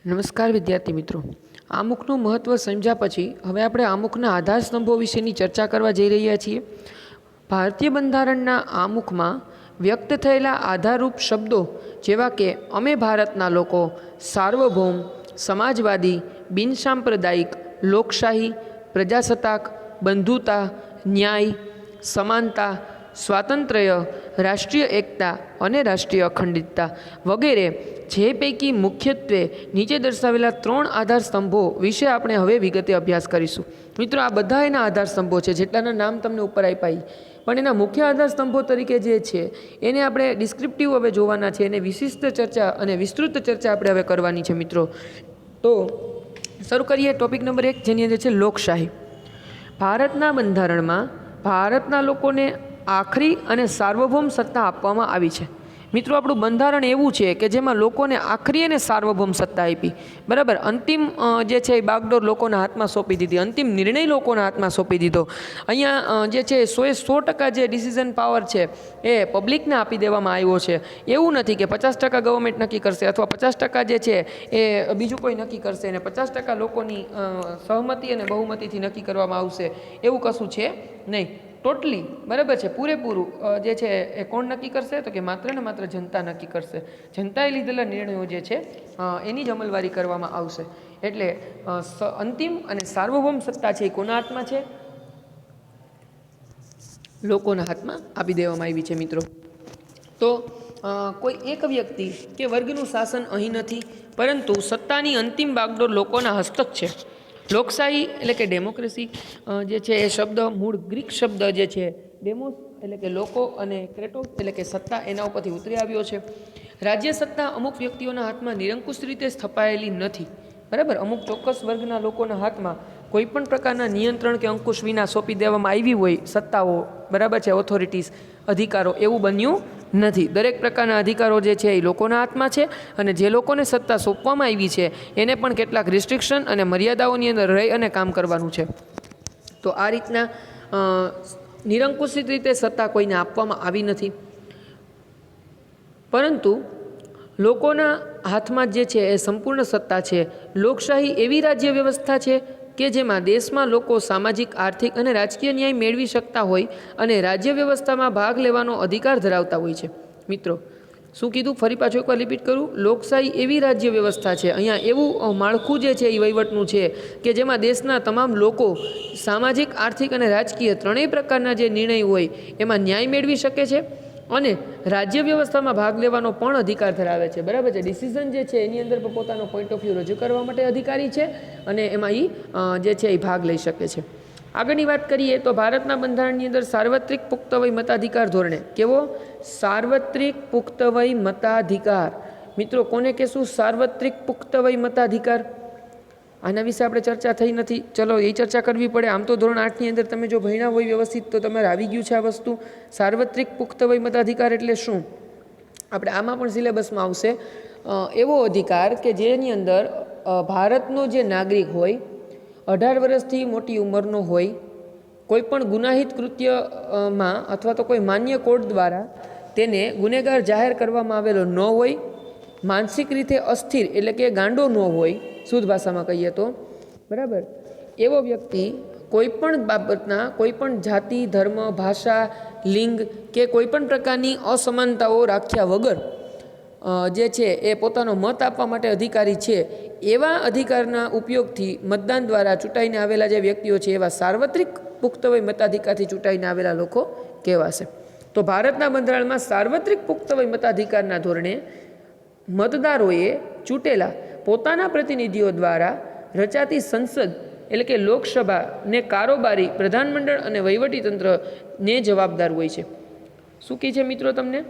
નમસ્કાર વિદ્યાર્થી મિત્રો, આમુખનું મહત્ત્વ સમજ્યા પછી હવે આપણે આમુખના આધારસ્તંભો વિશેની ચર્ચા કરવા જઈ રહ્યા છીએ. ભારતીય બંધારણના આમુખમાં વ્યક્ત થયેલા આધારરૂપ શબ્દો જેવા કે અમે ભારતના લોકો, સાર્વભૌમ, સમાજવાદી, બિનસાંપ્રદાયિક, લોકશાહી, પ્રજાસત્તાક, બંધુતા, ન્યાય, સમાનતા, સ્વાતંત્ર્ય, રાષ્ટ્રીય એકતા અને રાષ્ટ્રીય અખંડિતતા વગેરે જે પૈકી મુખ્યત્વે નીચે દર્શાવેલા 3 આધાર સ્તંભો વિશે આપણે હવે વિગતે અભ્યાસ કરીશું. મિત્રો, આ બધા એના આધાર સ્તંભો છે, જેટલાના નામ તમને ઉપર આપ્યા, પણ એના મુખ્ય આધાર સ્તંભો તરીકે જે છે એને આપણે ડિસ્ક્રિપ્ટિવ હવે જોવાના છે, એને વિશિષ્ટ ચર્ચા અને વિસ્તૃત ચર્ચા આપણે હવે કરવાની છે. મિત્રો, તો શરૂ કરીએ. ટોપિક નંબર 1, જેની અંદર છે લોકશાહી. ભારતના બંધારણમાં ભારતના લોકોને આખરી અને સાર્વભૌમ સત્તા આપવામાં આવી છે. મિત્રો, આપણું બંધારણ એવું છે કે જેમાં લોકોને આખરી અને સાર્વભૌમ સત્તા આપી, બરાબર. અંતિમ જે છે એ બાગડોર લોકોના હાથમાં સોંપી દીધી, અંતિમ નિર્ણય લોકોના હાથમાં સોંપી દીધો. અહીંયા જે છે 100% જે ડિસિઝન પાવર છે એ પબ્લિકને આપી દેવામાં આવ્યો છે. એવું નથી કે 50% ગવર્મેન્ટ નક્કી કરશે અથવા 50% જે છે એ બીજું કોઈ નક્કી કરશે અને 50% લોકોની સહમતિ અને બહુમતીથી નક્કી કરવામાં આવશે, એવું કશું છે નહીં. ટોટલી, બરાબર છે, પૂરેપૂરું જે છે એ કોણ નક્કી કરશે? તો કે માત્ર ને માત્ર જનતા નક્કી કરશે. જનતાએ લીધેલા નિર્ણયો જે છે એની જ અમલવારી કરવામાં આવશે. એટલે અંતિમ અને સાર્વભૌમ સત્તા છે એ કોના હાથમાં છે? લોકોના હાથમાં આપી દેવામાં આવી છે. મિત્રો, તો કોઈ એક વ્યક્તિ કે વર્ગનું શાસન અહીં નથી, પરંતુ સત્તાની અંતિમ બાગડોર લોકોના હસ્તક છે. લોકશાહી એટલે કે ડેમોક્રેસી જે છે એ શબ્દ મૂળ ગ્રીક શબ્દ જે છે ડેમોસ એટલે કે લોકો અને ક્રેટોસ એટલે કે સત્તા, એના ઉપરથી ઉતરી આવ્યો છે. રાજ્ય સત્તા અમુક વ્યક્તિઓના હાથમાં નિરંકુશ રીતે સ્થપાયેલી નથી, બરાબર. અમુક ચોક્કસ વર્ગના લોકોના હાથમાં કોઈ પણ પ્રકારના નિયંત્રણ કે અંકુશ વિના સોંપી દેવામાં આવી હોય સત્તાઓ, બરાબર છે, ઓથોરિટીઝ, અધિકારો, એવું બન્યું નથી. દરેક પ્રકારના અધિકારો જે છે એ લોકોના હાથમાં છે અને જે લોકોને સત્તા સોંપવામાં આવી છે એને પણ કેટલાક રિસ્ટ્રિક્શન અને મર્યાદાઓની અંદર રહી અને કામ કરવાનું છે. તો આ રીતના નિરંકુશિત રીતે સત્તા કોઈને આપવામાં આવી નથી, પરંતુ લોકોના હાથમાં જે છે એ સંપૂર્ણ સત્તા છે. લોકશાહી એવી રાજ્ય વ્યવસ્થા છે કે જેમાં દેશમાં લોકો સામાજિક, આર્થિક અને રાજકીય ન્યાય મેળવી શકતા હોય અને રાજ્ય વ્યવસ્થામાં ભાગ લેવાનો અધિકાર ધરાવતા હોય છે. મિત્રો, શું કીધું? ફરી પાછું એકવાર રિપીટ કરું. લોકશાહી એવી રાજ્ય વ્યવસ્થા છે, અહીંયા એવું માળખું જે છે એ વહીવટનું છે કે જેમાં દેશના તમામ લોકો સામાજિક, આર્થિક અને રાજકીય ત્રણેય પ્રકારના જે નિર્ણય હોય એમાં ન્યાય મેળવી શકે છે અને રાજ્ય વ્યવસ્થામાં ભાગ લેવાનો પણ અધિકાર ધરાવે છે, બરાબર છે. ડિસિઝન જે છે એની અંદર પણ પોતાનો પોઈન્ટ ઓફ વ્યૂ રજૂ કરવા માટે અધિકારી છે અને એમાં એ જે છે એ ભાગ લઈ શકે છે. આગળની વાત કરીએ તો ભારતના બંધારણની અંદર સાર્વત્રિક પુખ્ત વય મતાધિકાર ધોરણે કેવો? સાર્વત્રિક પુખ્ત વય મતાધિકાર. મિત્રો, કોને કહેશું સાર્વત્રિક પુખ્ત વય મતાધિકાર? આના વિશે આપણે ચર્ચા થઈ નથી, ચલો એ ચર્ચા કરવી પડે. આમ તો ધોરણ 8ની અંદર તમે જો ભણ્યા હોય વ્યવસ્થિત તો તમારે આવી ગયું છે આ વસ્તુ. સાર્વત્રિક પુખ્ત વય મતાધિકાર એટલે શું? આપણે આમાં પણ સિલેબસમાં આવશે. એવો અધિકાર કે જેની અંદર ભારતનો જે નાગરિક હોય, 18 વર્ષથી મોટી ઉંમરનો હોય, કોઈ પણ ગુનાહિત કૃત્યમાં અથવા તો કોઈ માન્ય કોર્ટ દ્વારા તેને ગુનેગાર જાહેર કરવામાં આવેલો ન હોય, માનસિક રીતે અસ્થિર એટલે કે ગાંડો ન હોય, શુદ્ધ ભાષામાં કહીએ તો, બરાબર, એવો વ્યક્તિ કોઈ પણ બાબતના, કોઈ પણ જાતિ, ધર્મ, ભાષા, લિંગ કે કોઈ પણ પ્રકારની અસમાનતાઓ રાખ્યા વગર જે છે એ પોતાનો મત આપવા માટે અધિકારી છે. એવા અધિકારના ઉપયોગથી મતદાન દ્વારા ચૂંટાઈને આવેલા જે વ્યક્તિઓ છે એવા સાર્વત્રિક પુખ્ત વય મતાધિકારથી ચૂંટાઈને આવેલા લોકો કહેવાશે. તો ભારતના બંધારણમાં સાર્વત્રિક પુખ્ત વય મતાધિકારના ધોરણે મતદારોએ ચૂંટેલા પોતાના પ્રતિનિધિઓ દ્વારા રચાતી સંસદ એટલે કે લોકસભાને કારોબારી, પ્રધાનમંડળ અને વહીવટીતંત્રને જવાબદાર હોય છે. શું કહે છે મિત્રો તમને?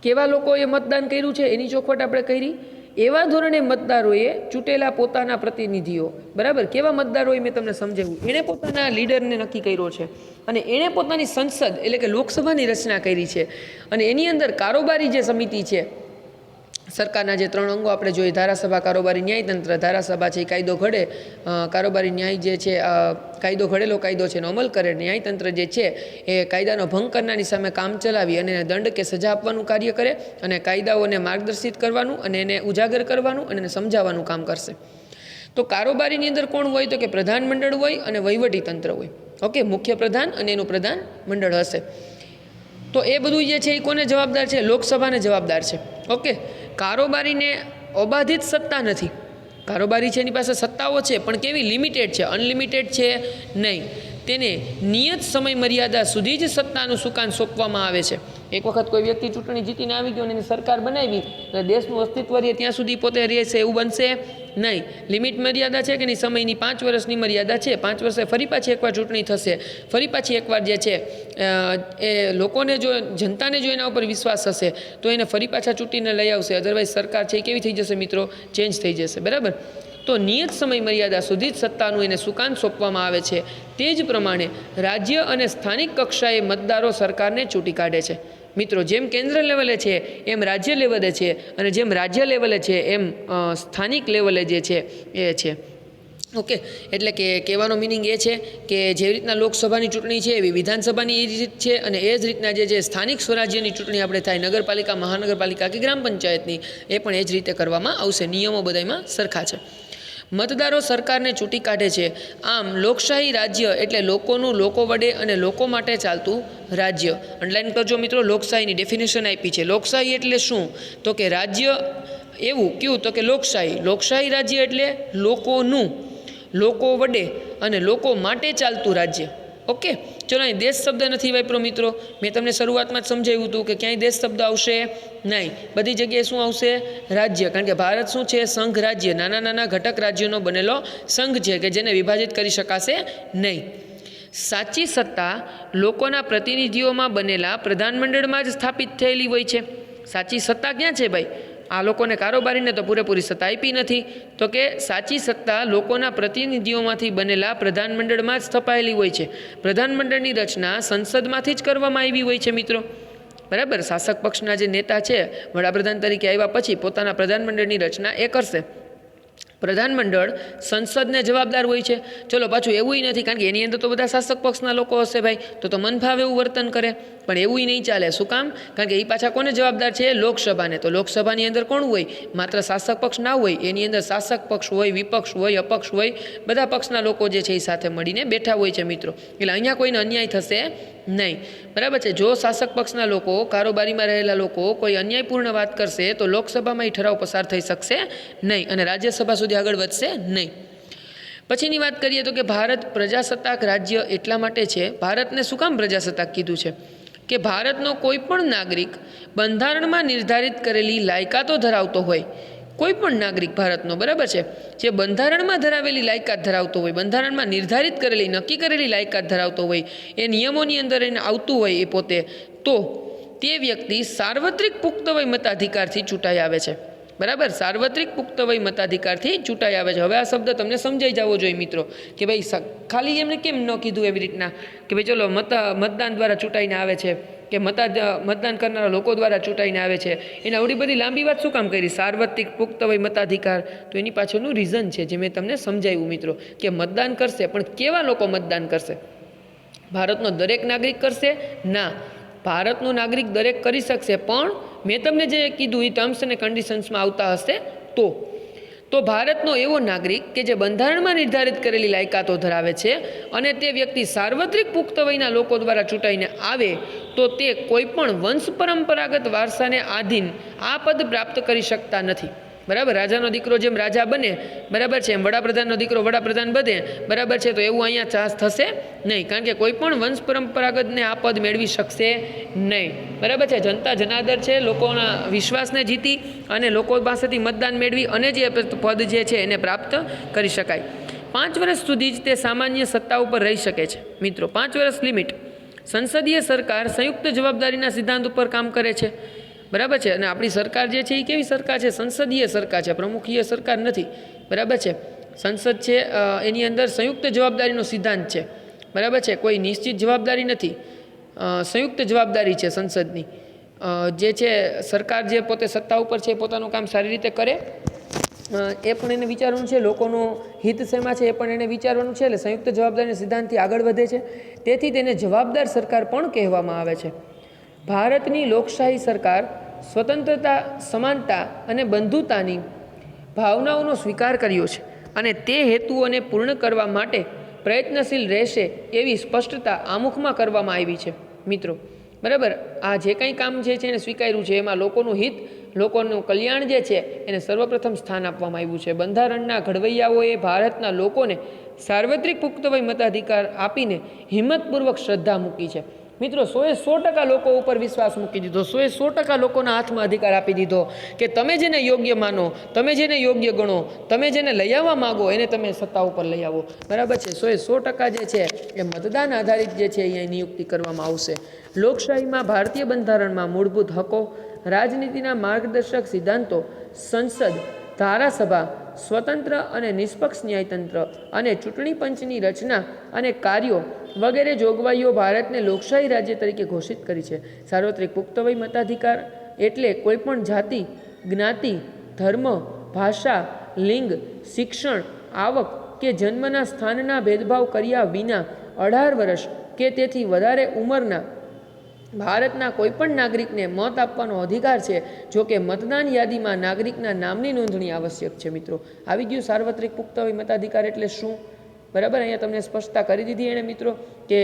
કેવા લોકોએ મતદાન કર્યું છે એની ચોખવટ આપણે કરી. એવા ધોરણે મતદારોએ ચૂંટેલા પોતાના પ્રતિનિધિઓ, બરાબર. કેવા મતદારોએ મેં તમને સમજાવ્યું. એણે પોતાના લીડરને નક્કી કર્યો છે અને એણે પોતાની સંસદ એટલે કે લોકસભાની રચના કરી છે અને એની અંદર કારોબારી જે સમિતિ છે સરકારના જે 3 અંગો આપણે જોઈએ, ધારાસભા, કારોબારી, ન્યાયતંત્ર. ધારાસભા છે એ કાયદો ઘડે, કારોબારી ન્યાય જે છે કાયદો ઘડેલો કાયદો છે એનો અમલ કરે. ન્યાયતંત્ર જે છે એ કાયદાનો ભંગ કરનારની સામે કામ ચલાવી અને એને દંડ કે સજા આપવાનું કાર્ય કરે અને કાયદાઓને માર્ગદર્શિત કરવાનું અને એને ઉજાગર કરવાનું અને એને સમજાવવાનું કામ કરશે. તો કારોબારીની અંદર કોણ હોય? તો કે પ્રધાનમંડળ હોય અને વહીવટી તંત્ર હોય. ઓકે, મુખ્ય પ્રધાન અને એનું પ્રધાન મંડળ હશે. તો એ બધું જે છે એ કોને જવાબદાર છે? લોકસભાને જવાબદાર છે. ઓકે, કારોબારીને અબાધિત સત્તા નથી. કારોબારી છે એની પાસે સત્તાઓ છે, પણ કેવી? લિમિટેડ છે, અનલિમિટેડ છે નહીં. તેને નિયત સમય મર્યાદા સુધી જ સત્તાનું સુકાન સોંપવામાં આવે છે. એક વખત કોઈ વ્યક્તિ ચૂંટણી જીતીને આવી ગયો અને એની સરકાર બનાવી અને દેશનું અસ્તિત્વ રહે ત્યાં સુધી પોતે રહેશે એવું બનશે નહીં. લિમિટ મર્યાદા છે કે નહીં? સમયની 5 વર્ષની મર્યાદા છે. 5 વર્ષે ફરી પાછી એકવાર ચૂંટણી થશે. ફરી પાછી એકવાર જે છે એ લોકોને જો, જનતાને જો એના ઉપર વિશ્વાસ હશે તો એને ફરી પાછા ચૂંટીને લઈ આવશે. અધરવાઇઝ સરકાર છે એ કેવી થઈ જશે મિત્રો? ચેન્જ થઈ જશે. બરાબર? તો નિયત સમય મર્યાદા સુધી જ સત્તાનું એને સુકાન સોંપવામાં આવે છે. તે જ પ્રમાણે રાજ્ય અને સ્થાનિક કક્ષાએ મતદારો સરકારને ચૂંટી કાઢે છે. મિત્રો, જેમ કેન્દ્ર લેવલે છે એમ રાજ્ય લેવલે છે, અને જેમ રાજ્ય લેવલે છે એમ સ્થાનિક લેવલે જે છે એ છે. ઓકે, એટલે કે કહેવાનો મિનિંગ એ છે કે જેવી રીતના લોકસભાની ચૂંટણી છે એવી વિધાનસભાની એ રીત છે, અને એ જ રીતના જે સ્થાનિક સ્વરાજ્યની ચૂંટણી આપણે થાય, નગરપાલિકા, મહાનગરપાલિકા કે ગ્રામ પંચાયતની, એ પણ એ જ રીતે કરવામાં આવશે. નિયમો બધામાં સરખા છે. મતદારો સરકારને ચૂંટી કાઢે છે. આમ લોકશાહી રાજ્ય એટલે લોકોનું, લોકો વડે અને લોકો માટે ચાલતું રાજ્ય. અંડરલાઈન કરજો મિત્રો, લોકશાહીની ડેફિનેશન આપી છે. લોકશાહી એટલે શું? તો કે રાજ્ય એવું કયું? તો કે લોકશાહી. લોકશાહી રાજ્ય એટલે લોકોનું, લોકો વડે અને લોકો માટે ચાલતું રાજ્ય. ઓકે, ચલો, અહીં દેશ શબ્દ નથી વાપરો મિત્રો. મેં તમને શરૂઆતમાં જ સમજાવ્યું હતું કે ક્યાંય દેશ શબ્દ આવશે નહીં. બધી જગ્યાએ શું આવશે? રાજ્ય. કારણ કે ભારત શું છે? સંઘ રાજ્ય, નાના નાના ઘટક રાજ્યોનો બનેલો સંઘ છે કે જેને વિભાજિત કરી શકાશે નહીં. સાચી સત્તા લોકોના પ્રતિનિધિઓમાં બનેલા પ્રધાનમંડળમાં જ સ્થાપિત થયેલી હોય છે. સાચી સત્તા ક્યાં છે ભાઈ? આ લોકોને, કારોબારીને તો પૂરેપૂરી સત્તા આપી નથી. તો કે સાચી સત્તા લોકોના પ્રતિનિધિઓમાંથી બનેલા પ્રધાનમંડળમાં જ સ્થપાયેલી હોય છે. પ્રધાનમંડળની રચના સંસદમાંથી જ કરવામાં આવી હોય છે મિત્રો. બરાબર? શાસક પક્ષના જે નેતા છે, વડાપ્રધાન તરીકે આવ્યા પછી પોતાના પ્રધાનમંડળની રચના એ કરશે. પ્રધાનમંડળ સંસદને જવાબદાર હોય છે. ચલો, પાછું એવું નથી, કારણ કે એની અંદર તો બધા શાસક પક્ષના લોકો હશે ભાઈ, તો મન ભાવે એવું વર્તન કરે. પણ એવું નહીં ચાલે. શું કામ? કારણ કે એ પાછા કોને જવાબદાર છે? લોકસભાને. તો લોકસભાની અંદર કોણ હોય? માત્ર શાસક પક્ષ ના હોય, એની અંદર શાસક પક્ષ હોય, વિપક્ષ હોય, અપક્ષ હોય, બધા પક્ષના લોકો જે છે એ સાથે મળીને બેઠા હોય છે મિત્રો. એટલે અહીંયા કોઈને અન્યાય થશે નહીં. બરાબર છે? જો શાસક પક્ષના લોકો, કારોબારીમાં રહેલા લોકો કોઈ અન્યાયપૂર્ણ વાત કરશે તો લોકસભામાં એ ઠરાવ પસાર થઈ શકશે નહીં અને રાજ્યસભા સુધી આગળ વધશે નહીં. પછીની વાત કરીએ તો કે ભારત પ્રજાસત્તાક રાજ્ય એટલા માટે છે. ભારતને શું કામ પ્રજાસત્તાક કીધું છે? કે ભારતનો કોઈ પણ નાગરિક બંધારણમાં નિર્ધારિત કરેલી લાયકાતો ધરાવતો હોય. કોઈ પણ નાગરિક ભારતનો, બરાબર છે, જે બંધારણમાં ધરાવેલી લાયકાત ધરાવતો હોય, બંધારણમાં નિર્ધારિત કરેલી, નક્કી કરેલી લાયકાત ધરાવતો હોય, એ નિયમોની અંદર એને આવતું હોય એ પોતે, તો તે વ્યક્તિ સાર્વત્રિક પુખ્ત વય મતાધિકારથી ચૂંટાઈ આવે છે. બરાબર? સાર્વત્રિક પુખ્ત વય મતાધિકારથી ચૂંટાઈ આવે છે. હવે આ શબ્દ તમને સમજાઈ જવો જોઈએ મિત્રો, કે ભાઈ ખાલી એમને કેમ ન કીધું એવી રીતના કે ભાઈ ચલો મતદાન દ્વારા ચૂંટાઈને આવે છે, કે મતદાન કરનારા લોકો દ્વારા ચૂંટાઈને આવે છે. એને આવડી બધી લાંબી વાત શું કામ કરી? સાર્વત્રિક પુખ્ત વય મતાધિકાર. તો એની પાછળનું રીઝન છે જે મેં તમને સમજાવ્યું મિત્રો, કે મતદાન કરશે, પણ કેવા લોકો મતદાન કરશે? ભારતનો દરેક નાગરિક કરશે? ના, ભારતનો નાગરિક દરેક કરી શકશે, પણ મેં તમને જે કીધું એ ટર્મ્સ અને કન્ડિશન્સમાં આવતા હશે તો ભારતનો એવો નાગરિક કે જે બંધારણમાં નિર્ધારિત કરેલી લાયકાતો ધરાવે છે અને તે વ્યક્તિ સાર્વત્રિક પુખ્ત વયના લોકો દ્વારા ચૂંટાઈને આવે તો તે કોઈપણ વંશ પરંપરાગત વારસાને આધીન આ પદ પ્રાપ્ત કરી શકતા નથી. બરાબર? રાજાનો દીકરો જેમ રાજા બને, બરાબર છે, એમ વડાપ્રધાનનો દીકરો વડાપ્રધાન બને, બરાબર છે, તો એવું અહીંયા ચાન્સ થશે નહીં, કારણ કે કોઈ પણ વંશ પરંપરાગતને આ પદ મેળવી શકશે નહીં. બરાબર છે? જનતા જનાદર છે, લોકોના વિશ્વાસને જીતી અને લોકો પાસેથી મતદાન મેળવી અને જે પદ જે છે એને પ્રાપ્ત કરી શકાય. 5 વર્ષ સુધી જ તે સામાન્ય સત્તા ઉપર રહી શકે છે મિત્રો. 5 વર્ષ લિમિટ. સંસદીય સરકાર સંયુક્ત જવાબદારીના સિદ્ધાંત ઉપર કામ કરે છે. બરાબર છે? અને આપણી સરકાર જે છે એ કેવી સરકાર છે? સંસદીય સરકાર છે, પ્રમુખીય સરકાર નથી. બરાબર છે? સંસદ છે એની અંદર સંયુક્ત જવાબદારીનો સિદ્ધાંત છે. બરાબર છે? કોઈ નિશ્ચિત જવાબદારી નથી, સંયુક્ત જવાબદારી છે સંસદની. જે છે સરકાર જે પોતે સત્તા ઉપર છે એ પોતાનું કામ સારી રીતે કરે, એ પણ એને વિચારવાનું છે. લોકોનું હિત શેમાં છે એ પણ એને વિચારવાનું છે. એટલે સંયુક્ત જવાબદારીના સિદ્ધાંતથી આગળ વધે છે. તેથી તેને જવાબદાર સરકાર પણ કહેવામાં આવે છે. ભારતની લોકશાહી સરકાર સ્વતંત્રતા, સમાનતા અને બંધુતાની ભાવનાઓનો સ્વીકાર કર્યો છે અને તે હેતુઓને પૂર્ણ કરવા માટે પ્રયત્નશીલ રહેશે એવી સ્પષ્ટતા આમુખમાં કરવામાં આવી છે. મિત્રો, બરાબર, આ જે કંઈ કામ જે છે એને સ્વીકાર્યું છે એમાં લોકોનું હિત, લોકોનું કલ્યાણ જે છે એને સર્વપ્રથમ સ્થાન આપવામાં આવ્યું છે. બંધારણના ઘડવૈયાઓએ ભારતના લોકોને સાર્વત્રિક પુખ્તવય મતાધિકાર આપીને હિંમતપૂર્વક શ્રદ્ધા મૂકી છે. મિત્રો, 100% લોકો ઉપર વિશ્વાસ મૂકી દીધો, 100% લોકોના હાથમાં અધિકાર આપી દીધો કે તમે જેને યોગ્ય માનો, તમે જેને યોગ્ય ગણો, તમે જેને લઈ આવવા માગો એને તમે સત્તા ઉપર લઈ આવો. બરાબર છે. 100% જે છે એ મતદાન આધારિત જે છે અહીંયા નિયુક્તિ કરવામાં આવશે. લોકશાહીમાં ભારતીય બંધારણમાં મૂળભૂત હકો, રાજનીતિના માર્ગદર્શક સિદ્ધાંતો, સંસદ, ધારાસભા, સ્વતંત્ર અને નિષ્પક્ષ ન્યાયતંત્ર અને ચૂંટણી પંચની રચના અને કાર્યો વગેરે જોગવાઈઓ ભારતને લોકશાહી રાજ્ય તરીકે ઘોષિત કરી છે. સાર્વત્રિક પુખ્તવય મતાધિકાર એટલે કોઈપણ જાતિ, જ્ઞાતિ, ધર્મ, ભાષા, લિંગ, શિક્ષણ, આવક કે જન્મના સ્થાનના ભેદભાવ કર્યા વિના 18 વર્ષ કે તેથી વધારે ઉંમરના ભારતના કોઈપણ નાગરિકને મત આપવાનો અધિકાર છે. જો કે મતદાન યાદીમાં નાગરિકના નામની નોંધણી આવશ્યક છે. મિત્રો, આવી ગયું સાર્વત્રિક પુખ્તવય મતાધિકાર એટલે શું? બરાબર, અહીંયા તમને સ્પષ્ટતા કરી દીધી એણે મિત્રો કે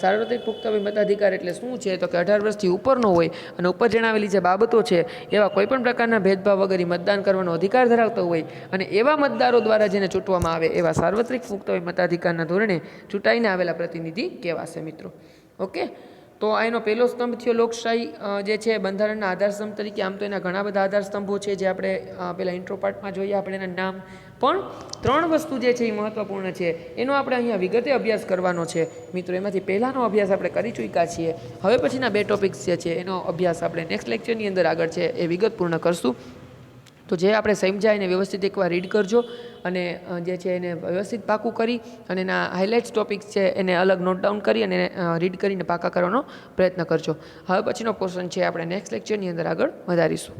સાર્વત્રિક પુખ્તવય મતાધિકાર એટલે શું છે. તો કે 18 વર્ષથી ઉપરનો હોય અને ઉપર જણાવેલી જે બાબતો છે એવા કોઈપણ પ્રકારના ભેદભાવ વગર મતદાન કરવાનો અધિકાર ધરાવતો હોય અને એવા મતદારો દ્વારા જેને ચૂંટવામાં આવે એવા સાર્વત્રિક પુખ્તવય મતાધિકારના ધોરણે ચૂંટાઈને આવેલા પ્રતિનિધિ કહેવાશે. મિત્રો, ઓકે, તો આ એનો પહેલો સ્તંભ થયો લોકશાહી જે છે બંધારણના આધારસ્તંભ તરીકે. આમ તો એના ઘણા બધા આધારસ્તંભો છે જે આપણે પહેલાં ઇન્ટ્રો પાર્ટમાં જોઈએ, આપણે એના નામ. પણ 3 વસ્તુ જે છે એ મહત્ત્વપૂર્ણ છે, એનો આપણે અહીંયા વિગતે અભ્યાસ કરવાનો છે. મિત્રો, એમાંથી પહેલાંનો અભ્યાસ આપણે કરી ચૂક્યા છીએ. હવે પછીના 2 ટોપિક્સ જે છે એનો અભ્યાસ આપણે નેક્સ્ટ લેક્ચરની અંદર આગળ છે એ વિગતપૂર્ણ કરશું. તો જે આપણે સમજાય એને વ્યવસ્થિત એકવાર રીડ કરજો અને જે છે એને વ્યવસ્થિત પાકું કરી અને એના હાઇલાઇટ્સ ટોપિક્સ છે એને અલગ નોટ ડાઉન કરી અને રીડ કરીને પાકા કરવાનો પ્રયત્ન કરજો. હવે પછીનો પોર્શન છે આપણે નેક્સ્ટ લેક્ચરની અંદર આગળ વધારીશું.